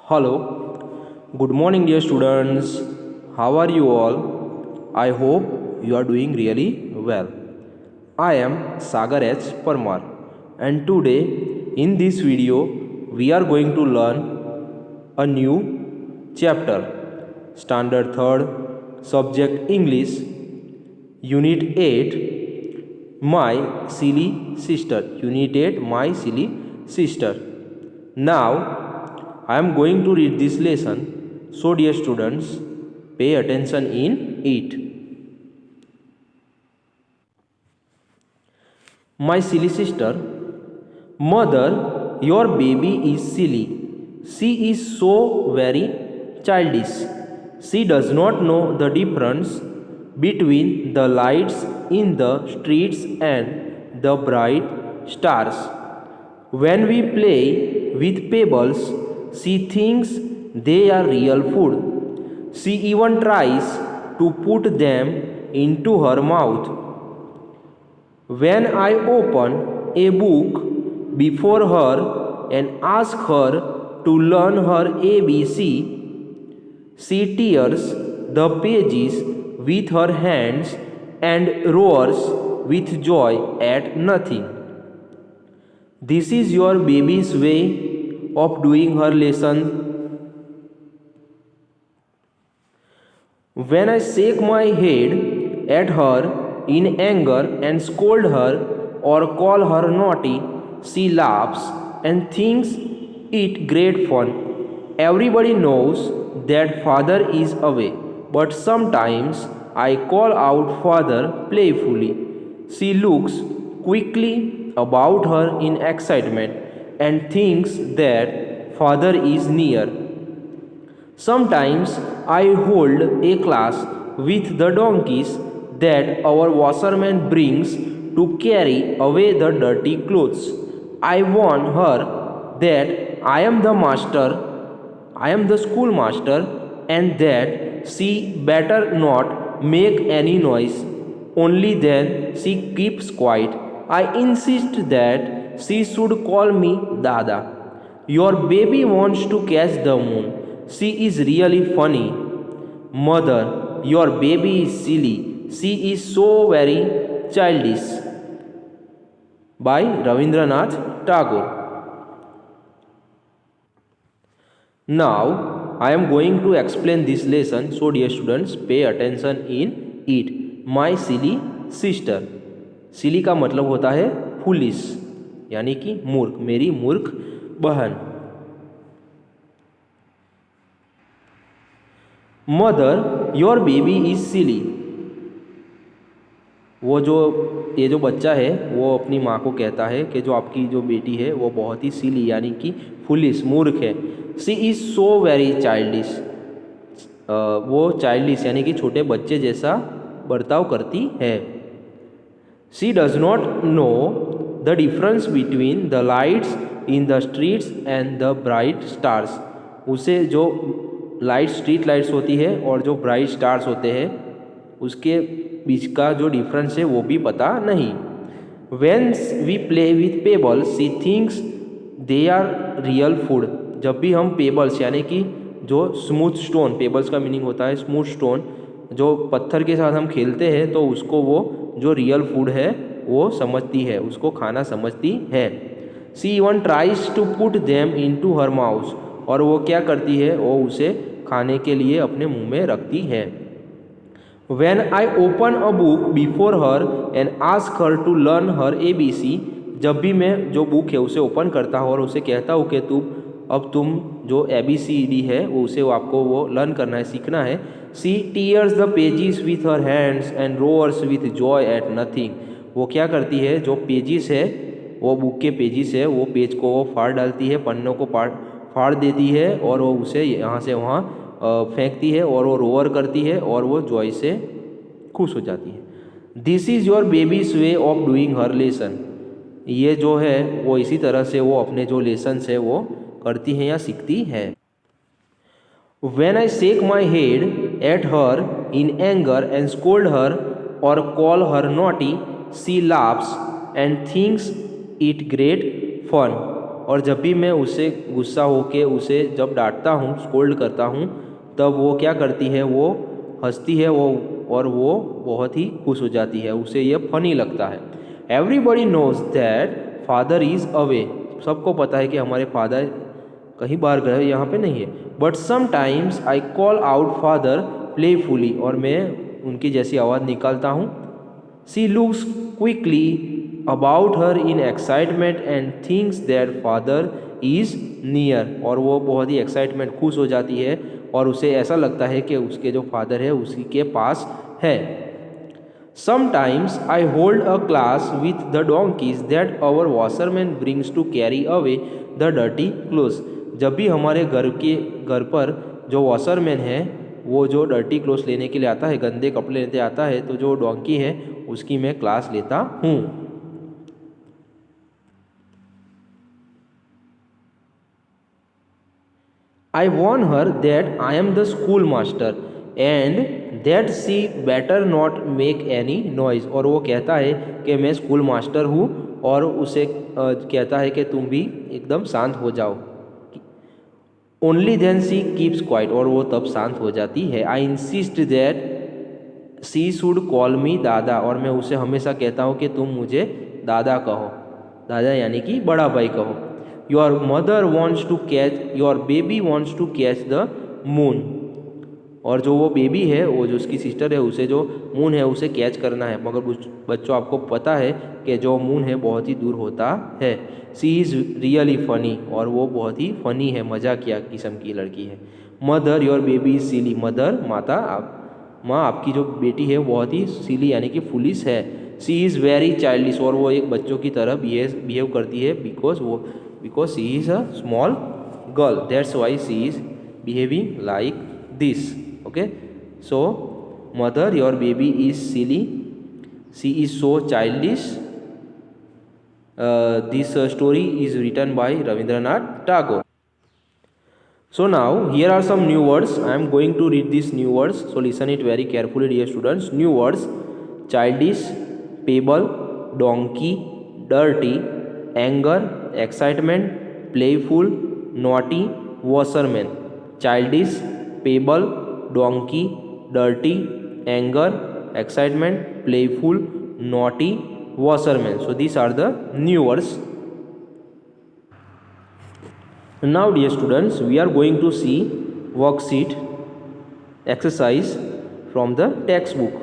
Hello, good morning, dear students. How are you all? I hope you are doing really well. I am Sagar H. Parmar, and today in this video we are going to learn a new chapter, Standard 3rd, Subject English, Unit 8, My Silly Sister. Unit 8, My Silly Sister. Now, I am going to read this lesson, so dear students, pay attention in it. My silly sister, mother, your baby is silly. She is so very childish. She does not know the difference between the lights in the streets and the bright stars. When we play with pebbles, she thinks they are real food. She even tries to put them into her mouth. When I open a book before her and ask her to learn her ABC, she tears the pages with her hands and roars with joy at nothing. This is your baby's way of doing her lesson. When I shake my head at her in anger and scold her or call her naughty, she laughs and thinks it great fun. Everybody knows that father is away, but sometimes I call out father playfully. She looks quickly about her in excitement and thinks that father is near. Sometimes I hold a class with the donkeys that our washerman brings to carry away the dirty clothes. I warn her that I am the master, I am the schoolmaster, and that she better not make any noise. Only then she keeps quiet. I insist that she should call me Dada. Your baby wants to catch the moon. She is really funny. Mother, your baby is silly. She is so very childish. By Ravindranath Tagore. Now, I am going to explain this lesson, so dear students, pay attention in it. My silly sister. Silly का मतलब होता है foolish, यानी कि मूर्ख, मेरी मूर्ख बहन. मदर, योर बेबी इज सिली. ये जो बच्चा है वो अपनी माँ को कहता है कि जो आपकी जो बेटी है वो बहुत ही सिली यानी कि फुलिश मूर्ख है. She is so very childish. वो चाइल्डिश यानी कि छोटे बच्चे जैसा बर्ताव करती है. She does not know the difference between the lights in the streets and the bright stars. उसे जो लाइट स्ट्रीट लाइट्स होती है और जो ब्राइट स्टार्स होते हैं उसके बीच का जो डिफरेंस है वो भी पता नहीं. When we play with pebbles she thinks they are real food. जब भी हम पेबल्स यानी कि जो स्मूथ स्टोन, पेबल्स का मीनिंग होता है स्मूथ स्टोन, जो पत्थर के साथ हम खेलते हैं तो उसको वो जो रियल फूड है वो समझती है, उसको खाना समझती है. She even tries to put them into her mouth. और वो क्या करती है, वो उसे खाने के लिए अपने मुंह में रखती है. When I open a book before her and ask her to learn her ABC, जब भी मैं जो बुक है उसे ओपन करता हूँ और उसे कहता हूँ कि तुम जो ABCD है वो उसे आपको वो लर्न करना है, सीखना है. She tears the pages with her hands and roars with joy at nothing. वो क्या करती है, जो पेजेस है वो बुक के पेजेस है वो पेज को वो फाड़ डालती है, पन्नों को फाड़ देती है और वो उसे यहाँ से वहाँ फेंकती है और वो रोअर करती है और वो जॉय से खुश हो जाती है. This is your babies way of doing her lesson. ये जो है वो इसी तरह से वो अपने जो लेसन्स है वो करती हैं या सीखती है. When I shake my head at her in anger and scold her or call her naughty she laughs and thinks it great fun. और जब भी मैं उससे गुस्सा होके उसे जब डांटता हूँ, स्कोल्ड करता हूँ, तब वो क्या करती है, वो हंसती है और वो बहुत ही खुश हो जाती है, उसे ये फनी लगता है। Everybody knows that father is away, सबको पता है कि हमारे फादर कहीं बाहर गए, यहाँ पे नहीं है। But sometimes I call out father playfully, और मैं उनकी जैसी आवाज़ निकालता हूँ। She looks quickly about her in excitement and thinks that father is near, और वो बहुत ही एक्साइटमेंट, खुश हो जाती है और उसे ऐसा लगता है कि उसके जो फादर है उसी के पास है। Sometimes I hold a class with the donkeys that our washerman brings to carry away the dirty clothes. जब भी हमारे घर पर जो वॉशरमैन है वो जो डर्टी क्लोथ्स लेने के लिए आता है, गंदे कपड़े लेते आता है, तो जो डोंकी है उसकी मैं क्लास लेता हूँ। I warn her that I am the school master and that she better not make any noise, और वो कहता है कि मैं स्कूल मास्टर हूँ और उसे कहता है कि तुम भी एकदम शांत हो जाओ। Only then she keeps quiet, और वो तब शांत हो जाती है। I insist that she should call me dada, और मैं उसे हमेशा कहता हूँ कि तुम मुझे दादा कहो, दादा यानी कि बड़ा भाई कहो। Your mother wants to catch, your baby wants to catch the moon, और जो वो बेबी है, वो जो उसकी सिस्टर है, उसे जो मून है उसे कैच करना है, मगर बच्चों आपको पता है कि जो मून है बहुत ही दूर होता है। शी इज़ रियली फ़नी, और वो बहुत ही फ़नी है, मजाकिया किस्म की लड़की है। Mother your baby is silly, mother माता, माँ आपकी जो बेटी है वो बहुत ही सिली यानी कि फुलिश है। शी इज़ वेरी चाइल्डिश, और वो एक बच्चों की तरह बिहेव करती है, because she is a small girl, that's why she is behaving like this. Okay, so mother your baby is silly, she is so childish. This story is written by Rabindranath Tagore. So now here are some new words. I am going to read these new words, so listen it very carefully dear students. New words: childish, pebble, donkey, dirty, anger, excitement, playful, naughty, washerman. Childish, pebble, donkey, dirty, anger, excitement, playful, naughty, washerman. So these are the new words. Now dear students, we are going to see worksheet exercise from the textbook.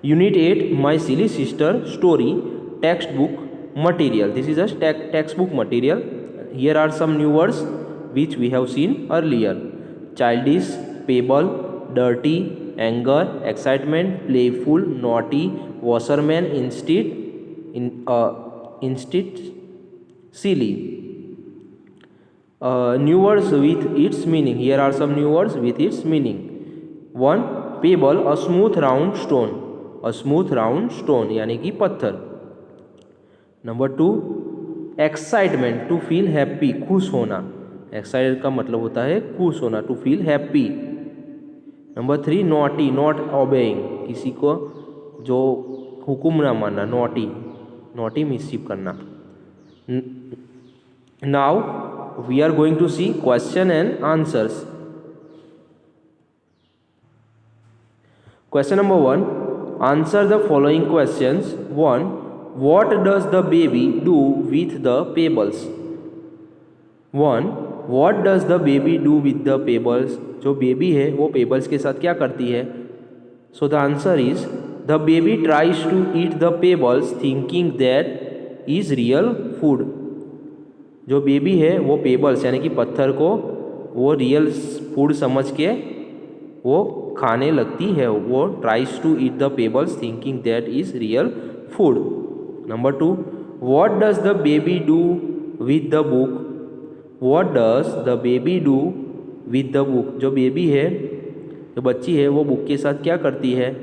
Unit 8, My Silly Sister Story, textbook material. This is a textbook material. Here are some new words which we have seen earlier. Childish, pebble, dirty, anger, excitement, playful, naughty, washerman, instead, silly. New words with its meaning. Here are some new words with its meaning. 1. Pebble, a smooth round stone. A smooth round stone यानी कि पत्थर. Number 2. Excitement, to feel happy, खुश होना. Excited का मतलब होता है खुश होना, to feel happy. Number 3. Naughty, not obeying, किसी को जो हुक्म ना मानना, naughty मिसचिफ करना. Now we are going to see question and answers. Question number 1. Answer the following questions. 1. What does the baby do with the pebbles? 1. What does the baby do with the pebbles? जो baby है वो pebbles के साथ क्या करती है? So the answer is the baby tries to eat the pebbles thinking that is real food. जो baby है वो पेबल्स यानी कि पत्थर को वो रियल फूड समझ के वो खाने लगती है. वो tries to eat the pebbles thinking that is real food. Number 2. What does the baby do with the book? What does the baby do with the book? जो बेबी है, जो बच्ची है, वो बुक के साथ क्या करती है?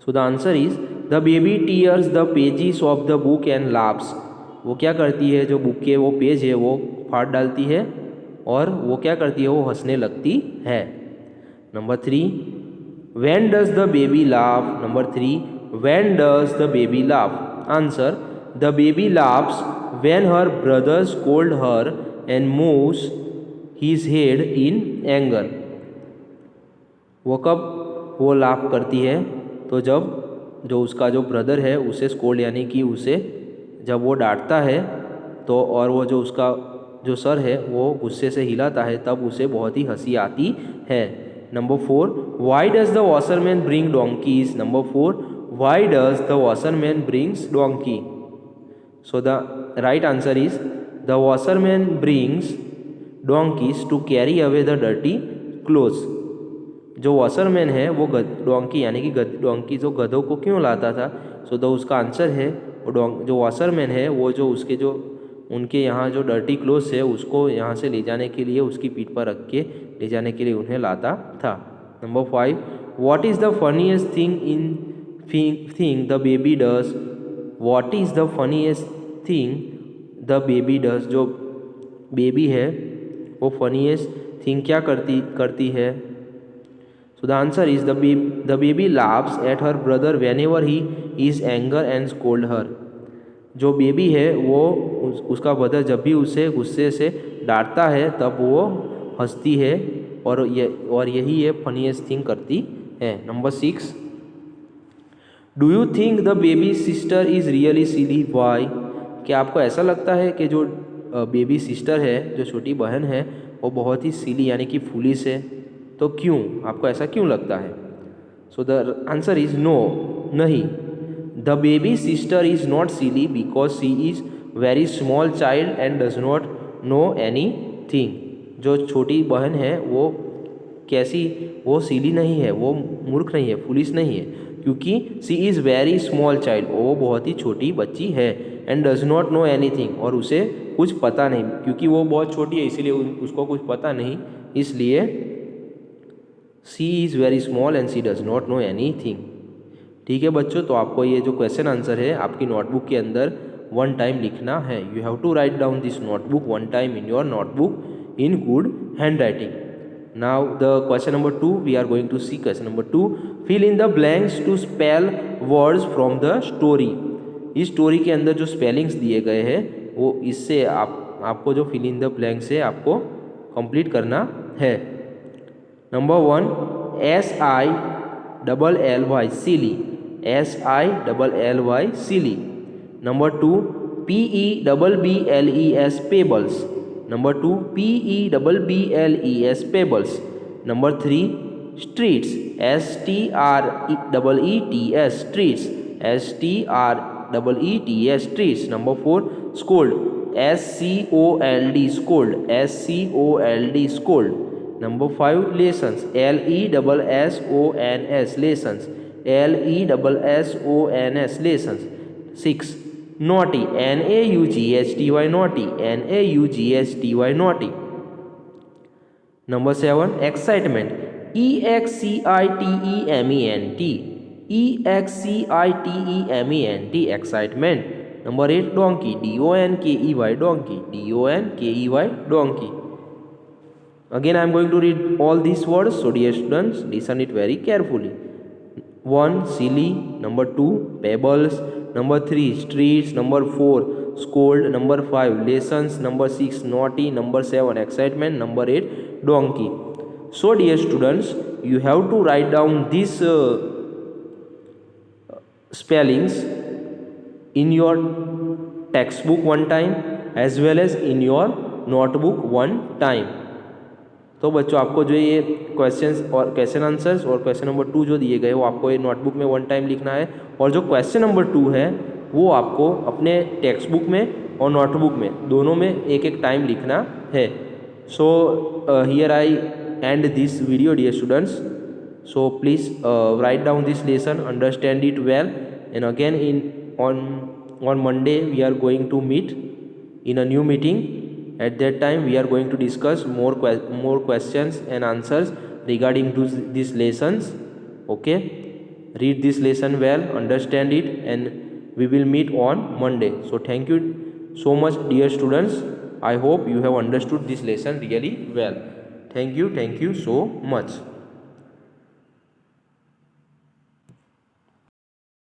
So the answer is the baby tears the pages of the book and laughs. वो क्या करती है, जो बुक के वो पेज है वो फाड़ डालती है और वो क्या करती है, वो हंसने लगती है. Number 3. When does the baby laugh? Number 3. When does the baby laugh? Answer the baby laughs when her brother scold her and moves his head in anger. वो कब वो लाफ करती है? तो जब जो उसका जो ब्रदर है उसे स्कोल्ड यानी कि उसे जब वो डांटता है तो और वो जो उसका जो सर है वो गुस्से से हिलाता है तब उसे बहुत ही हंसी आती है. Number 4, why does the washerman bring donkeys? Number 4, why does the washerman brings donkey? So the right answer is the washerman brings donkeys to carry away the dirty clothes. जो वॉशरमैन है वो डोंकी यानी कि donkey जो गधों को क्यों लाता था? सो द उसका आंसर है वो जो वॉशरमैन है वो जो उसके जो उनके यहाँ जो डर्टी क्लोथ्स है उसको यहाँ से ले जाने के लिए उसकी पीठ पर रख के ले जाने के लिए उन्हें लाता था. Number 5, what is the funniest thing the baby does? What is the funniest thing the baby does? जो बेबी है वो फनीएस्ट थिंग क्या करती है? So the answer is the baby laughs at her brother whenever he is angry and scold her. जो baby है वो उसका ब्रदर जब भी उसे गुस्से से डांटता है तब वो हंसती है और यही ये फनीएस्ट थिंग करती है. Number 6, do you think the baby sister is really silly? Why? क्या आपको ऐसा लगता है कि जो बेबी सिस्टर है जो छोटी बहन है वो बहुत ही सिली यानी कि फूलिश है? तो क्यों? आपको ऐसा क्यों लगता है? So the answer is no, नहीं. The baby sister is not silly because she is very small child and does not know anything. जो छोटी बहन है वो कैसी? वो सिली नहीं है, वो मूर्ख नहीं है, फुलिश नहीं है, क्योंकि she is very small child, वो बहुत ही छोटी बच्ची है. And does not know any thing, और उसे कुछ पता नहीं, क्योंकि वो बहुत छोटी है इसीलिए उसको कुछ पता नहीं, इसलिए she is very small and she does not know anything. ठीक है बच्चों, तो आपको ये जो क्वेश्चन आंसर है आपकी नोटबुक के अंदर 1 टाइम लिखना है. You have to write down this notebook 1 time in your notebook in good handwriting. Now the question number 2 we are going to see. Question number 2, fill in the blanks to spell words from the story. इस story के अंदर जो spellings दिए गए हैं वो इससे आपको जो फिल इन द ब्लैंक्स है आपको कंप्लीट करना है. Number 1, SILLY silly, SILLY silly. Number 2, PEBBLES pebbles. Number 2, PEBBLES pebbles. Number 3, streets, STREETS streets, STREETS streets. Number 4, scold, SCOLD scold, SCOLD scold. Number 5, lessons, LESSONS lessons, LESSONS lessons. 6, naughty, NAUGHTY naughty, NAUGHTY naughty. Number 7, excitement, EXCITEMENT, EXCITEMENT excitement. Number 8, donkey, DONKEY donkey, DONKEY donkey. Again I am going to read all these words, so dear students listen it very carefully. 1, silly. Number 2, pebbles. Number 3, streets. Number 4, scold. Number 5, lessons. Number 6, naughty. Number 7, excitement. Number 8, donkey. So dear students, you have to write down these spellings in your textbook 1 time as well as in your notebook 1 time. तो बच्चों आपको जो ये questions और question answers और question number 2 जो दिए गए वो आपको ये नोटबुक में 1 टाइम लिखना है, और जो क्वेश्चन नंबर 2 है वो आपको अपने टेक्स्ट बुक में और नोटबुक में दोनों में एक टाइम लिखना है. So here I end this video dear students. So please write down this lesson, understand it well, and again on Monday we are going to meet in a new meeting. At that time we are going to discuss more questions and answers regarding to these lessons. Okay, read this lesson well, understand it, and we will meet on Monday. So thank you so much dear students. I hope you have understood this lesson really well. Thank you so much.